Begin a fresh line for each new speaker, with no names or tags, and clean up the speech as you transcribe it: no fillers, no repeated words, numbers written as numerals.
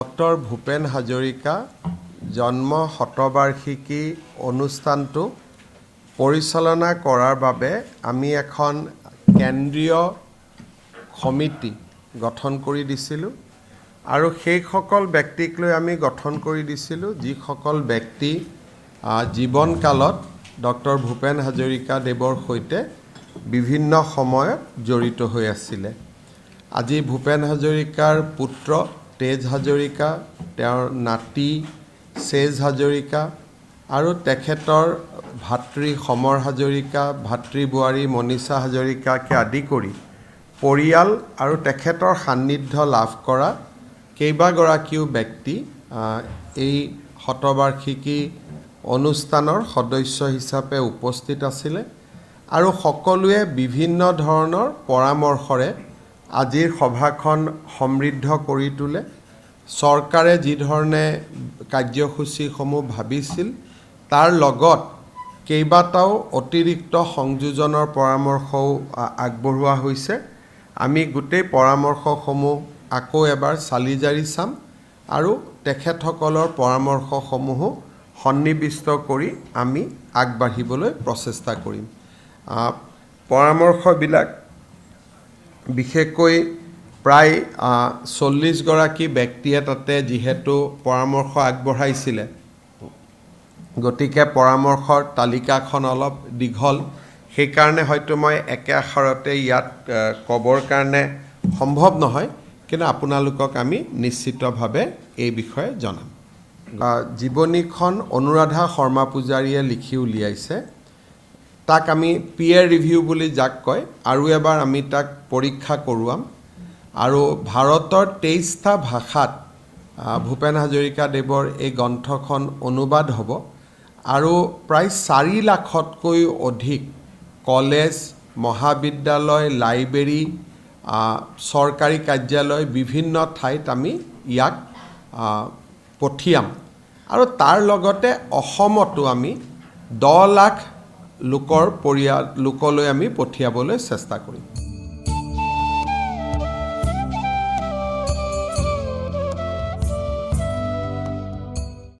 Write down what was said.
Doctor Bhupen Hazarika জন্ম শতবাৰ্ষিকী অনুষ্ঠানটো পৰিচালনা কৰাৰ বাবে আমি এখন কেন্দ্ৰীয় সমিতি গঠন কৰি দিছিলোঁ আৰু সেইসকল ব্যক্তিক লৈ আমি গঠন কৰি দিছিলোঁ যিসকল ব্যক্তি জীৱনকালত ডক্টৰ ভূপেন হাজৰিকা দেৱৰ সৈতে বিভিন্ন সময়ত জড়িত হৈ আছিলে। আজি ভূপেন হাজৰিকাৰ পুত্ৰ তেজ হাজৰিকা, তেওঁৰ নাতি চেজ হাজৰিকা আৰু তেখেতৰ ভাতৃ সমৰ হাজৰিকা, ভাতৃ বোৱাৰী মনীষা হাজৰিকাকে আদি কৰি পৰিয়াল আৰু তেখেতৰ সান্নিধ্য লাভ কৰা কেইবাগৰাকীও ব্যক্তি এই শতবাৰ্ষিকী অনুষ্ঠানৰ সদস্য হিচাপে উপস্থিত আছিলে আৰু সকলোৱে বিভিন্ন ধৰণৰ পৰামৰ্শৰে আজিৰ সভাখন সমৃদ্ধ কৰি তোলে। চৰকাৰে যি ধৰণে কাৰ্যসূচীসমূহ ভাবিছিল তাৰ লগত কেইবাটাও অতিৰিক্ত সংযোজনৰ পৰামৰ্শও আগবঢ়োৱা হৈছে। আমি গোটেই পৰামৰ্শসমূহ আকৌ এবাৰ চালি জাৰি চাম আৰু তেখেতসকলৰ পৰামৰ্শসমূহো সন্নিবিষ্ট কৰি আমি আগবাঢ়িবলৈ প্ৰচেষ্টা কৰিম। পৰামৰ্শবিলাক বিশেষকৈ প্ৰায় 40 গৰাকী ব্যক্তিয়ে তাতে যিহেতু পৰামৰ্শ আগবঢ়াইছিলে, গতিকে পৰামৰ্শৰ তালিকাখন অলপ দীঘল, সেইকাৰণে হয়তো মই একে আখৰতে ইয়াত ক'বৰ কাৰণে সম্ভৱ নহয়, কিন্তু আপোনালোকক আমি নিশ্চিতভাৱে এই বিষয়ে জনাম। জীৱনীখন অনুৰাধা শৰ্মা পূজাৰীয়ে লিখি উলিয়াইছে। তাক আমি পিয়াৰ ৰিভিউ বুলি যাক কয়, আৰু এবাৰ আমি তাক পৰীক্ষা কৰোৱাম আৰু ভাৰতৰ 23টা ভাষাত ভূপেন হাজৰিকা দেৱৰ এই গ্ৰন্থখন অনুবাদ হ'ব আৰু প্ৰায় 4 লাখতকৈও অধিক কলেজ, মহাবিদ্যালয়, লাইব্ৰেৰী, চৰকাৰী কাৰ্যালয় বিভিন্ন ঠাইত আমি ইয়াক পঠিয়াম আৰু তাৰ লগতে অসমতো আমি 10 লাখ লোকলৈ আমি পঠিয়াবলৈ চেষ্টা কৰিম।